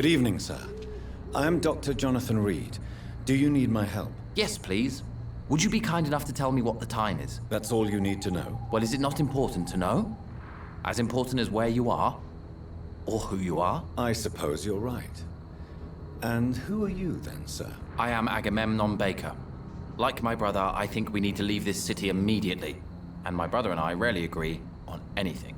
Good evening, sir. I am Dr. Jonathan Reid. Do you need my help? Yes, please. Would you be kind enough to tell me what the time is? That's all you need to know? Well, is it not important to know? As important as where you are? Or who you are? I suppose you're right. And who are you then, sir? I am Agamemnon Baker. Like my brother, I think we need to leave this city immediately. And my brother and I rarely agree on anything.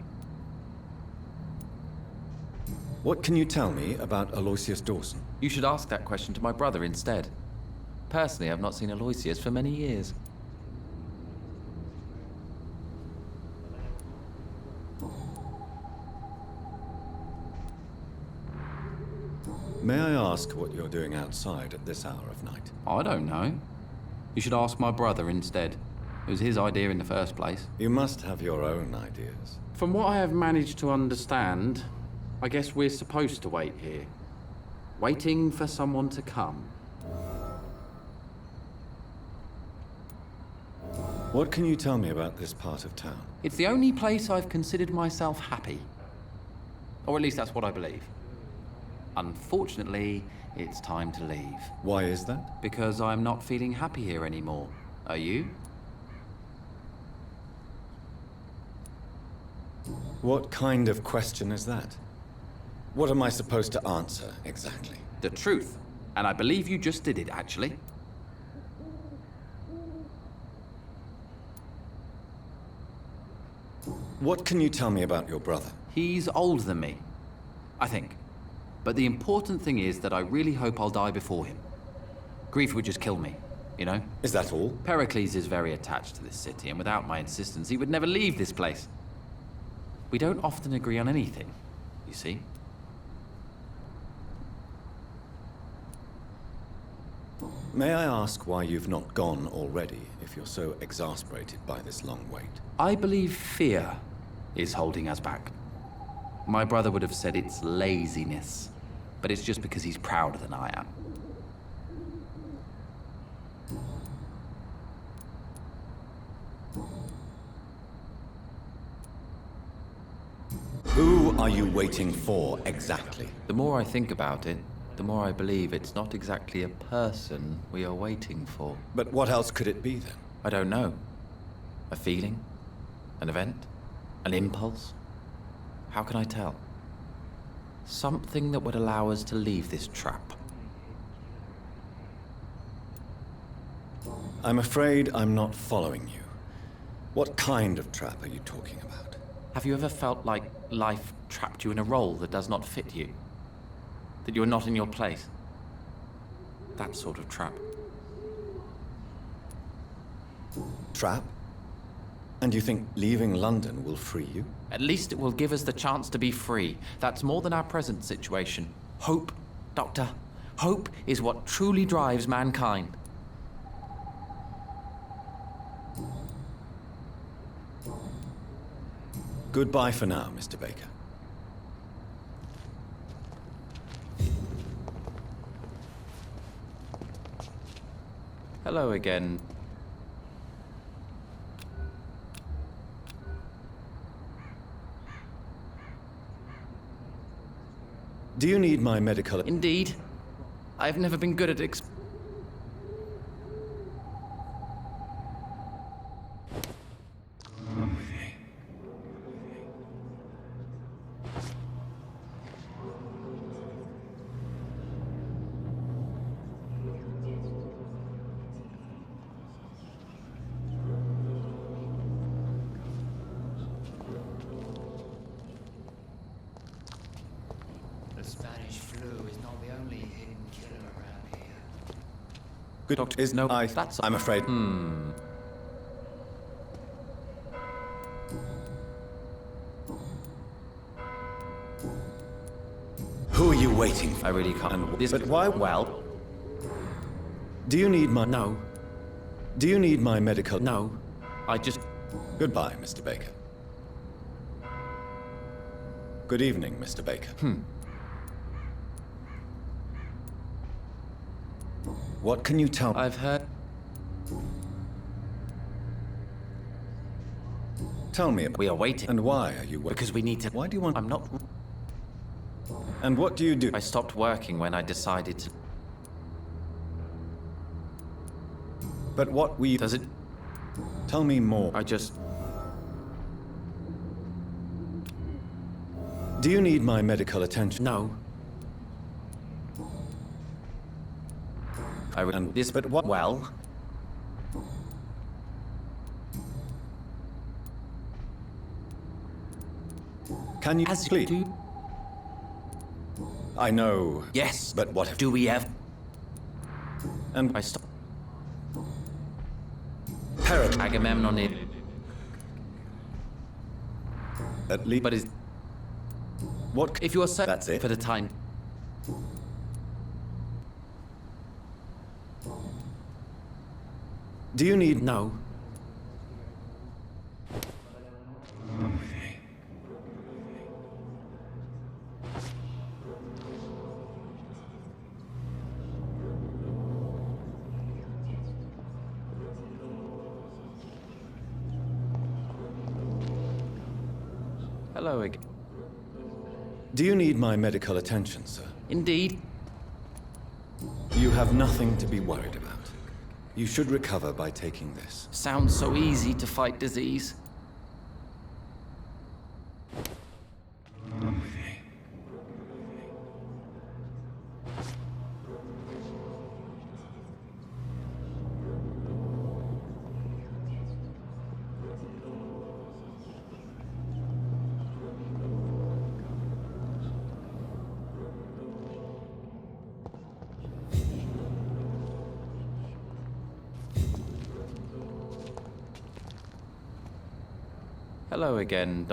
What can you tell me about Aloysius Dawson? You should ask that question to my brother instead. Personally, I've not seen Aloysius for many years. May I ask what you're doing outside at this hour of night? I don't know. You should ask my brother instead. It was his idea in the first place. You must have your own ideas. From what I have managed to understand, I guess we're supposed to wait here. Waiting for someone to come. What can you tell me about this part of town? It's the only place I've considered myself happy. Or at least that's what I believe. Unfortunately, it's time to leave. Why is that? Because I'm not feeling happy here anymore. Are you? What kind of question is that? What am I supposed to answer, exactly? The truth. And I believe you just did it, actually. What can you tell me about your brother? He's older than me, I think. But the important thing is that I really hope I'll die before him. Grief would just kill me, you know? Is that all? Pericles is very attached to this city, and without my insistence, he would never leave this place. We don't often agree on anything, you see? May I ask why you've not gone already, if you're so exasperated by this long wait? I believe fear is holding us back. My brother would have said it's laziness, but it's just because he's prouder than I am. Who are you waiting for, exactly? The more I think about it, the more I believe it's not exactly a person we are waiting for. But what else could it be, then? I don't know. A feeling? An event? An impulse? How can I tell? Something that would allow us to leave this trap. I'm afraid I'm not following you. What kind of trap are you talking about? Have you ever felt like life trapped you in a role that does not fit you? That you're not in your place? That sort of trap. Trap? And you think leaving London will free you? At least it will give us the chance to be free. That's more than our present situation. Hope, Doctor. Hope is what truly drives mankind. Goodbye for now, Mr. Baker. Hello again. Do you need my medical... Indeed. I've never been good at The Spanish flu is not the only hidden killer around here. Good doctor is no... I'm afraid... Who are you waiting for? I really can't. But why... Well... Do you need my... No. Do you need my medical... No. I just... Goodbye, Mr. Baker. Good evening, Mr. Baker. What can you tell me? I've heard... Tell me. We are waiting. And why are you waiting? Because we need to... Why do you want... I'm not... And what do you do? I stopped working when I decided to... But what we... Does it... Tell me more. I just... Do you need my medical attention? No. And this, but what? Well... Can you As please? you do... I know. Yes. But what if... Do we ever... And I stopped... Parrot. Agamemnon in... At least... But is... What... If you are so... That's it. For the time... Do you need... No. Hello again. Do you need my medical attention, sir? Indeed. You have nothing to be worried about. You should recover by taking this. Sounds so easy to fight disease. Hello again,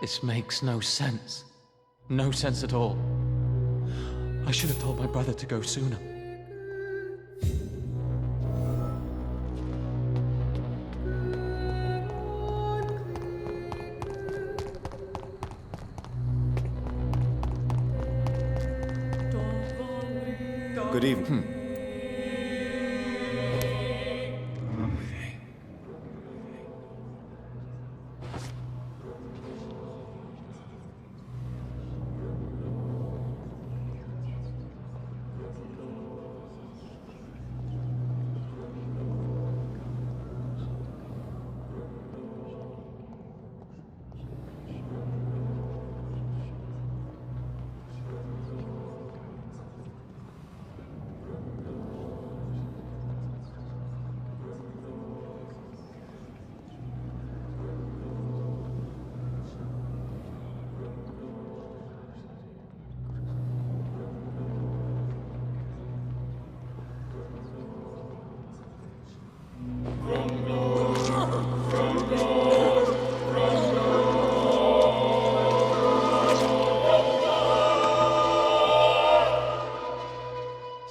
This makes no sense. No sense at all. I should have told my brother to go sooner. Good evening.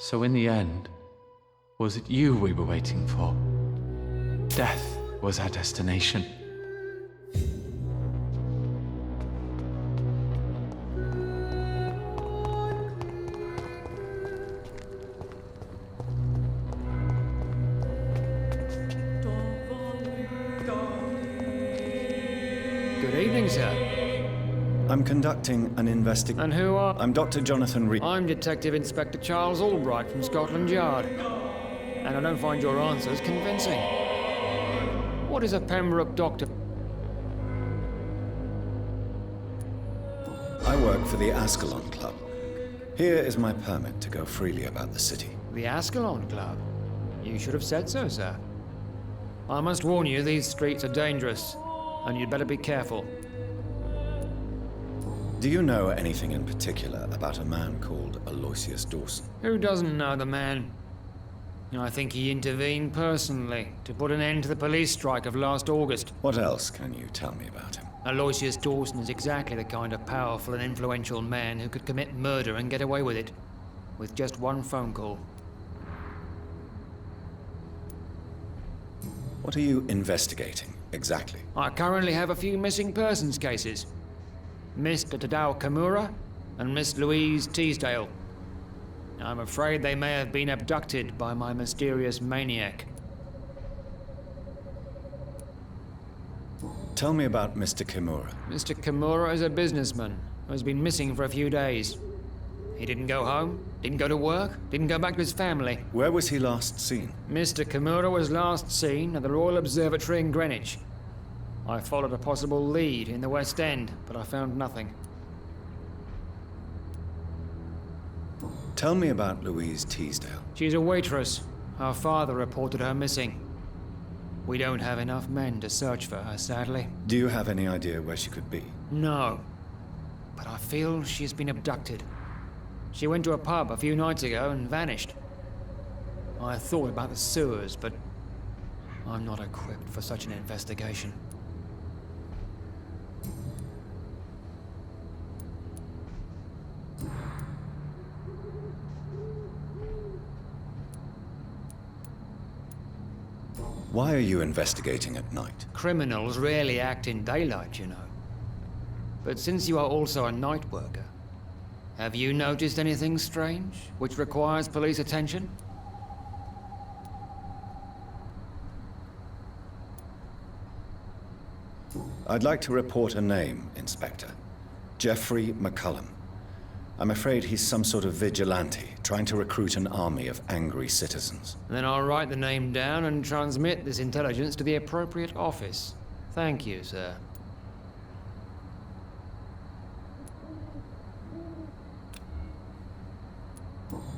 So in the end, was it you we were waiting for? Death was our destination. Good evening, sir. I'm conducting an investigation. And who are... I'm Dr. Jonathan Reid. I'm Detective Inspector Charles Albright from Scotland Yard. And I don't find your answers convincing. What is a Pembroke doctor? I work for the Ascalon Club. Here is my permit to go freely about the city. The Ascalon Club? You should have said so, sir. I must warn you, these streets are dangerous. and you'd better be careful. Do you know anything in particular about a man called Aloysius Dawson? Who doesn't know the man? I think he intervened personally to put an end to the police strike of last August. What else can you tell me about him? Aloysius Dawson is exactly the kind of powerful and influential man who could commit murder and get away with it, with just one phone call. What are you investigating, exactly? I currently have a few missing persons cases. Mr. Tadao Kimura and Miss Louise Teasdale. I'm afraid they may have been abducted by my mysterious maniac. Tell me about Mr. Kimura. Mr. Kimura is a businessman who has been missing for a few days. He didn't go home, didn't go to work, didn't go back to his family. Where was he last seen? Mr. Kimura was last seen at the Royal Observatory in Greenwich. I followed a possible lead in the West End, but I found nothing. Tell me about Louise Teasdale. She's a waitress. Her father reported her missing. We don't have enough men to search for her, sadly. Do you have any idea where she could be? No. But I feel she's been abducted. She went to a pub a few nights ago and vanished. I thought about the sewers, but I'm not equipped for such an investigation. Why are you investigating at night? Criminals rarely act in daylight, you know. But since you are also a night worker, have you noticed anything strange which requires police attention? I'd like to report a name, Inspector. Jeffrey McCullum. I'm afraid he's some sort of vigilante, trying to recruit an army of angry citizens. Then I'll write the name down and transmit this intelligence to the appropriate office. Thank you, sir.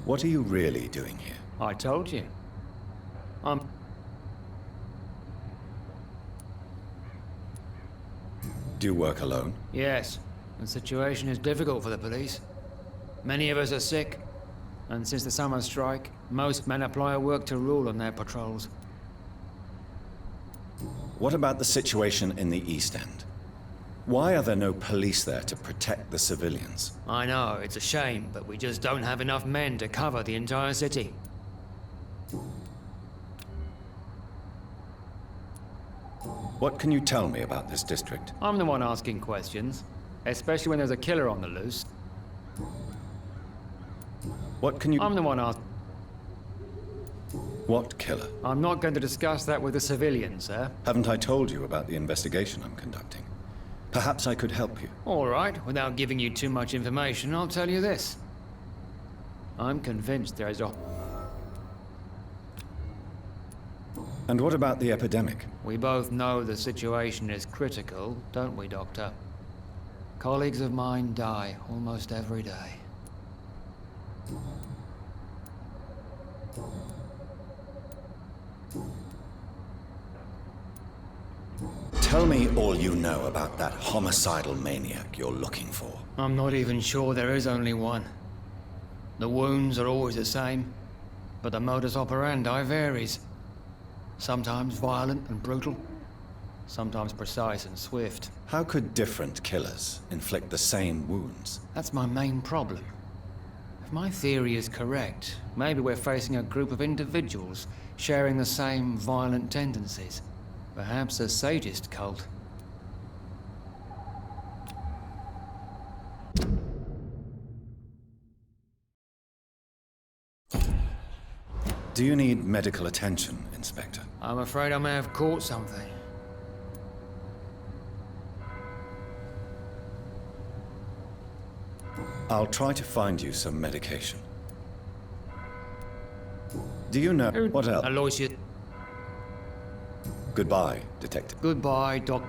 What are you really doing here? I told you. Do you work alone? Yes. The situation is difficult for the police. Many of us are sick, and since the summer strike, most men apply a work to rule on their patrols. What about the situation in the East End? Why are there no police there to protect the civilians? I know, it's a shame, but we just don't have enough men to cover the entire city. What can you tell me about this district? I'm the one asking questions, especially when there's a killer on the loose. What can you... I'm the one asking. What killer? I'm not going to discuss that with the civilians, sir. Haven't I told you about the investigation I'm conducting? Perhaps I could help you. All right, without giving you too much information, I'll tell you this. I'm convinced there is a... And what about the epidemic? We both know the situation is critical, don't we, Doctor? Colleagues of mine die almost every day. Tell me all you know about that homicidal maniac you're looking for. I'm not even sure there is only one. The wounds are always the same, but the modus operandi varies. Sometimes violent and brutal, sometimes precise and swift. How could different killers inflict the same wounds? That's my main problem. If my theory is correct, maybe we're facing a group of individuals sharing the same violent tendencies. Perhaps a sadist cult. Do you need medical attention, Inspector? I'm afraid I may have caught something. I'll try to find you some medication. Do you know what else? Aloysius. Goodbye, Detective. Goodbye, Doc.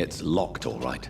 It's locked, all right.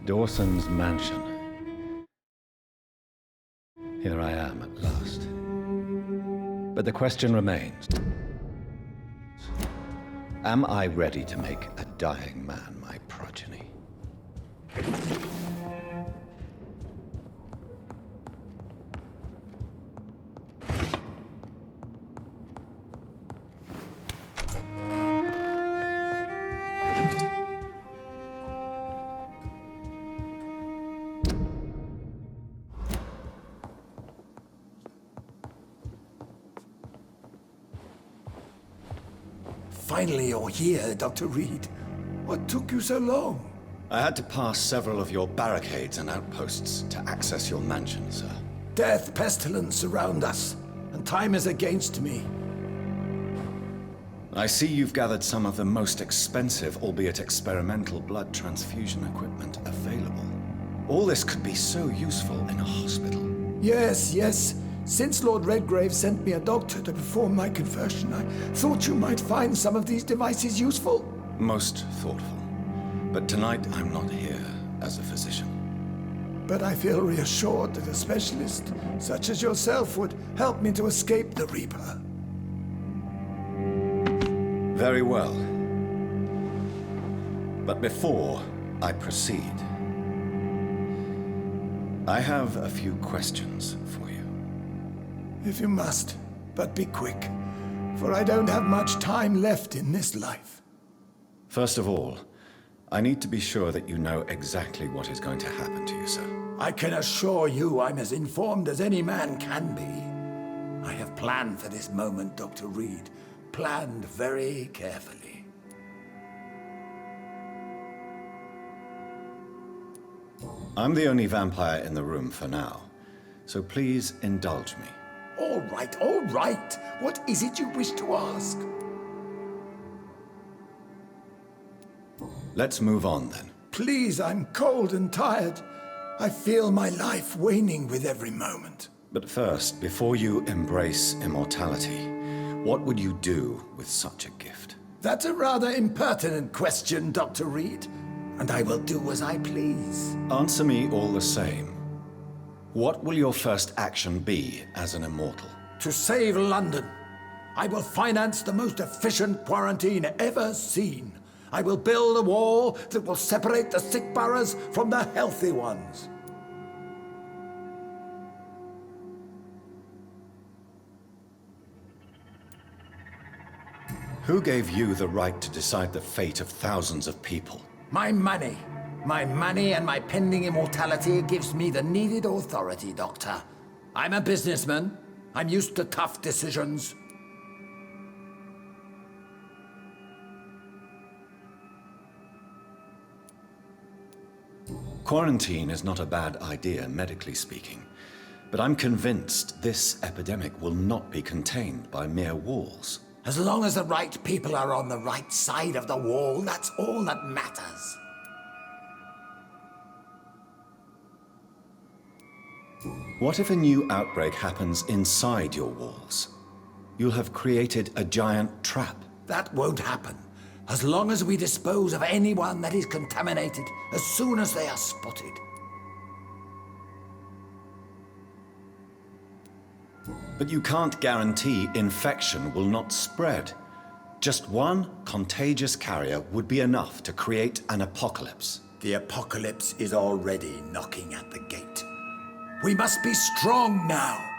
Dawson's mansion. Here I am at last. But the question remains. Am I ready to make a dying man my progeny? Finally, you're here, Dr. Reid. What took you so long? I had to pass several of your barricades and outposts to access your mansion, sir. Death, pestilence surround us, and time is against me. I see you've gathered some of the most expensive, albeit experimental, blood transfusion equipment available. All this could be so useful in a hospital. Yes. Since Lord Redgrave sent me a doctor to perform my conversion, I thought you might find some of these devices useful. Most thoughtful. But tonight I'm not here as a physician. But I feel reassured that a specialist such as yourself would help me to escape the Reaper. Very well. But before I proceed, I have a few questions for you. If you must, but be quick, for I don't have much time left in this life. First of all, I need to be sure that you know exactly what is going to happen to you, sir. I can assure you I'm as informed as any man can be. I have planned for this moment, Dr. Reid. Planned very carefully. I'm the only vampire in the room for now, so please indulge me. All right. What is it you wish to ask? Let's move on, then. Please, I'm cold and tired. I feel my life waning with every moment. But first, before you embrace immortality, what would you do with such a gift? That's a rather impertinent question, Dr. Reid, and I will do as I please. Answer me all the same. What will your first action be as an immortal? To save London, I will finance the most efficient quarantine ever seen. I will build a wall that will separate the sick boroughs from the healthy ones. Who gave you the right to decide the fate of thousands of people? My money. My money and my pending immortality gives me the needed authority, Doctor. I'm a businessman. I'm used to tough decisions. Quarantine is not a bad idea, medically speaking. But I'm convinced this epidemic will not be contained by mere walls. As long as the right people are on the right side of the wall, that's all that matters. What if a new outbreak happens inside your walls? You'll have created a giant trap. That won't happen. As long as we dispose of anyone that is contaminated as soon as they are spotted. But you can't guarantee infection will not spread. Just one contagious carrier would be enough to create an apocalypse. The apocalypse is already knocking at the gate. We must be strong now.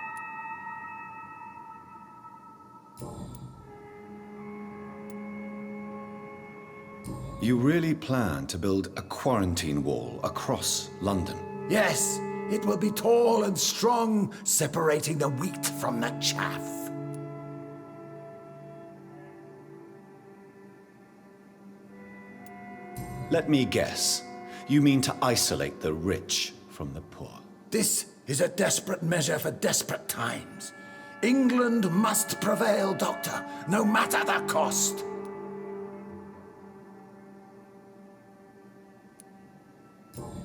You really plan to build a quarantine wall across London? Yes, it will be tall and strong, separating the wheat from the chaff. Let me guess. You mean to isolate the rich from the poor? This is a desperate measure for desperate times. England must prevail, Doctor, no matter the cost.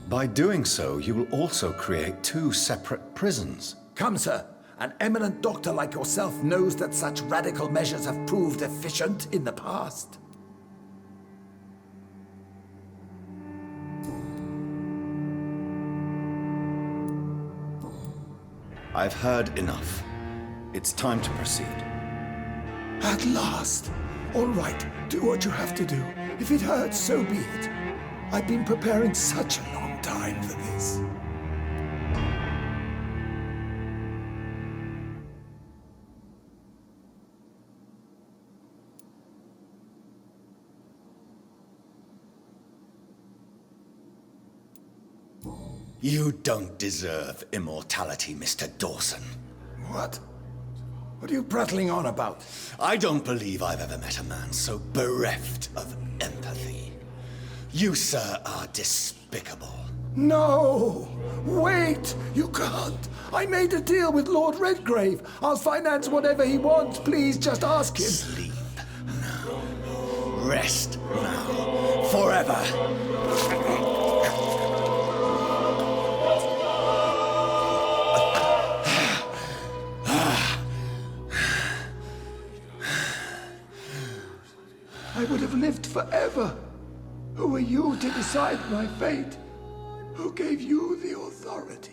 By doing so, you will also create two separate prisons. Come, sir. An eminent doctor like yourself knows that such radical measures have proved efficient in the past. I've heard enough. It's time to proceed. At last. All right, do what you have to do. If it hurts, so be it. I've been preparing such a long time for this. You don't deserve immortality, Mr. Dawson. What? What are you prattling on about? I don't believe I've ever met a man so bereft of empathy. You, sir, are despicable. No! Wait! You can't! I made a deal with Lord Redgrave. I'll finance whatever he wants. Please, just ask him. Sleep now. Rest now. Forever. I would have lived forever. Who are you to decide my fate? Who gave you the authority?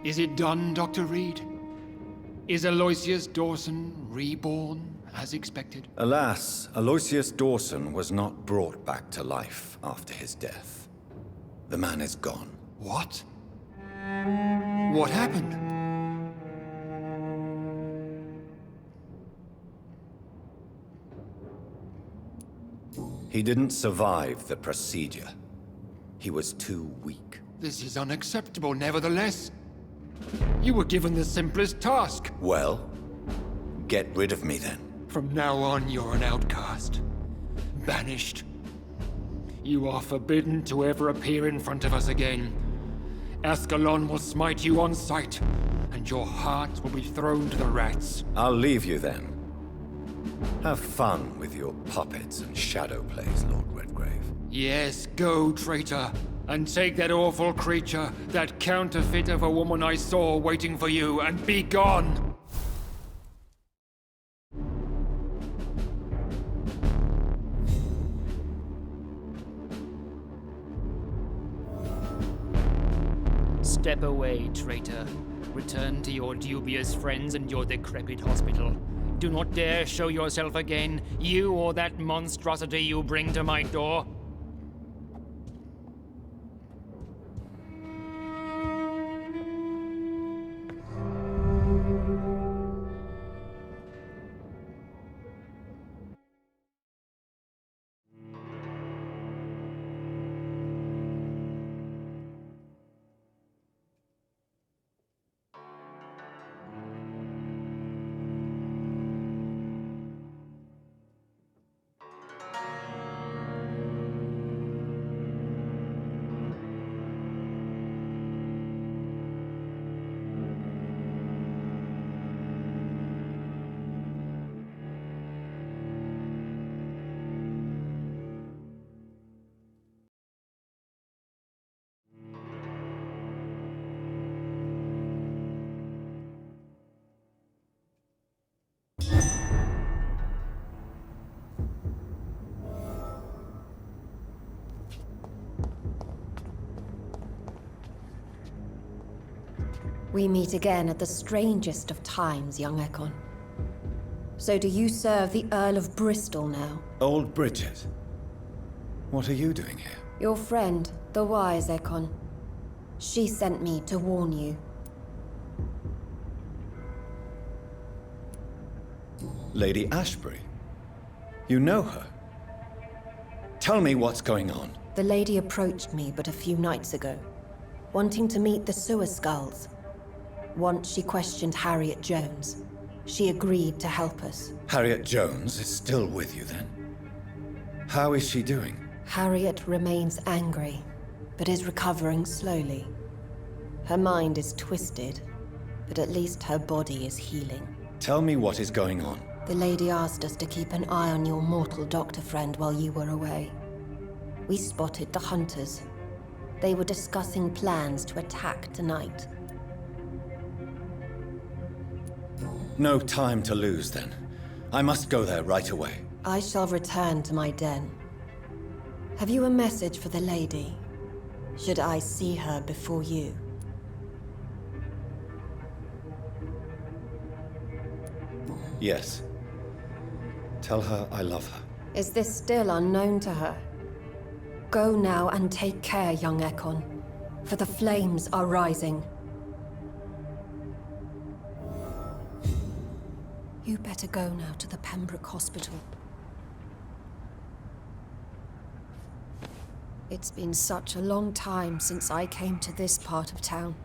Is it done, Dr. Reid? Is Aloysius Dawson reborn, as expected? Alas, Aloysius Dawson was not brought back to life after his death. The man is gone. What? What happened? He didn't survive the procedure. He was too weak. This is unacceptable, nevertheless. You were given the simplest task. Well, get rid of me then. From now on, you're an outcast. Banished. You are forbidden to ever appear in front of us again. Ascalon will smite you on sight, and your heart will be thrown to the rats. I'll leave you then. Have fun with your puppets and shadow plays, Lord Redgrave. Yes, go, traitor, and take that awful creature, that counterfeit of a woman I saw waiting for you, and be gone! Step away, traitor. Return to your dubious friends and your decrepit hospital. Do not dare show yourself again, you or that monstrosity you bring to my door. We meet again at the strangest of times, young Ekon. So do you serve the Earl of Bristol now? Old Bridget. What are you doing here? Your friend, the wise Ekon. She sent me to warn you. Lady Ashbury? You know her? Tell me what's going on. The lady approached me but a few nights ago, wanting to meet the sewer skulls. Once she questioned Harriet Jones. She agreed to help us. Harriet Jones is still with you then? How is she doing? Harriet remains angry, but is recovering slowly. Her mind is twisted, but at least her body is healing. Tell me what is going on. The lady asked us to keep an eye on your mortal doctor friend while you were away. We spotted the hunters. They were discussing plans to attack tonight. No time to lose then. I must go there right away. I shall return to my den. Have you a message for the lady? Should I see her before you? Yes. Tell her I love her. Is this still unknown to her? Go now and take care, young Ekon, for the flames are rising. You better go now to the Pembroke Hospital. It's been such a long time since I came to this part of town.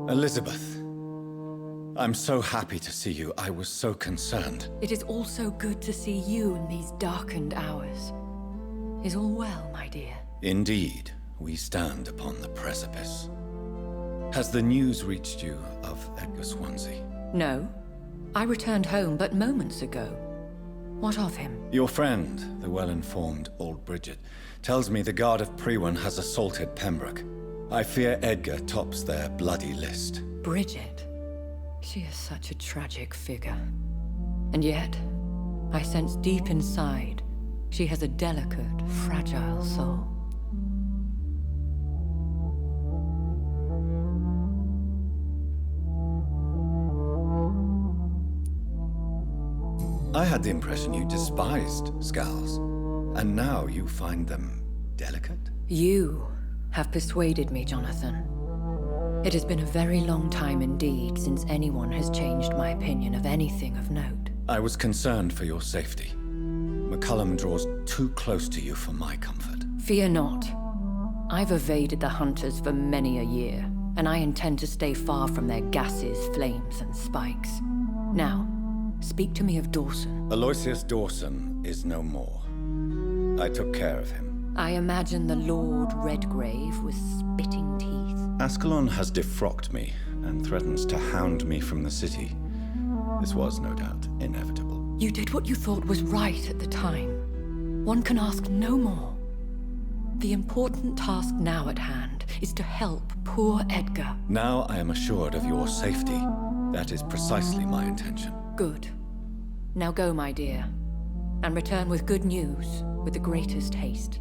Elizabeth. I'm so happy to see you. I was so concerned. It is also good to see you in these darkened hours. Is all well, my dear? Indeed, we stand upon the precipice. Has the news reached you of Edgar Swansea? No. I returned home but moments ago. What of him? Your friend, the well-informed old Bridget, tells me the Guard of Priwen has assaulted Pembroke. I fear Edgar tops their bloody list. Bridget? She is such a tragic figure. And yet, I sense deep inside, she has a delicate, fragile soul. I had the impression you despised skals, and now you find them delicate? You have persuaded me, Jonathan. It has been a very long time indeed since anyone has changed my opinion of anything of note. I was concerned for your safety. McCullum draws too close to you for my comfort. Fear not. I've evaded the hunters for many a year, and I intend to stay far from their gases, flames, and spikes. Now, speak to me of Dawson. Aloysius Dawson is no more. I took care of him. I imagine the Lord Redgrave with spitting teeth. Ascalon has defrocked me and threatens to hound me from the city. This was, no doubt, inevitable. You did what you thought was right at the time. One can ask no more. The important task now at hand is to help poor Edgar. Now I am assured of your safety. That is precisely my intention. Good. Now go, my dear, and return with good news with the greatest haste.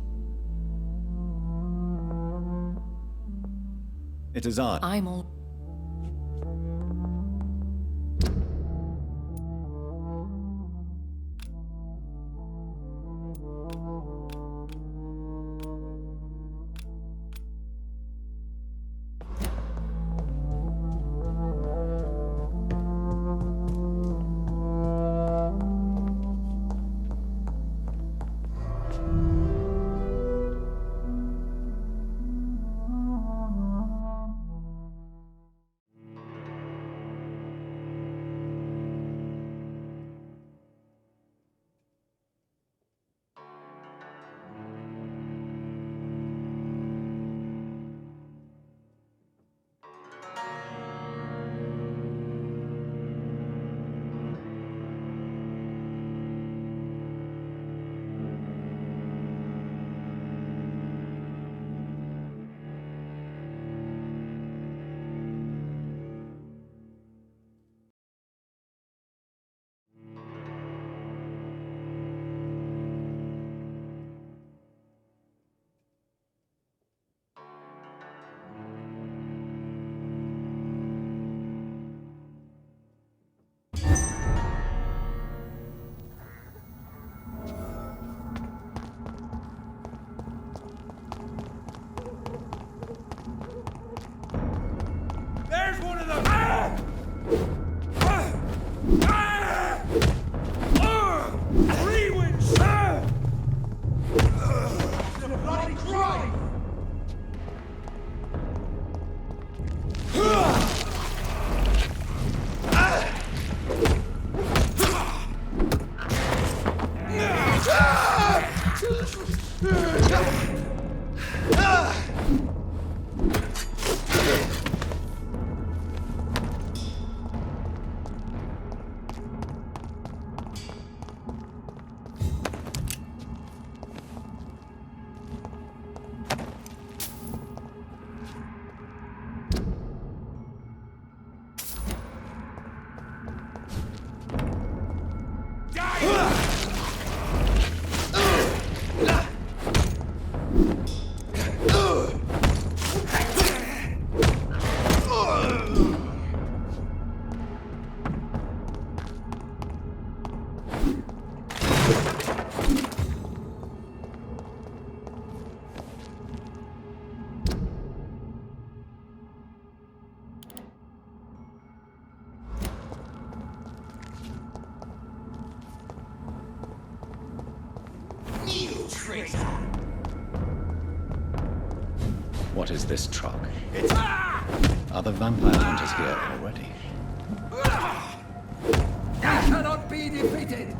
It is I. I'm all... What is this truck? Are the vampire hunters here already? I cannot be defeated!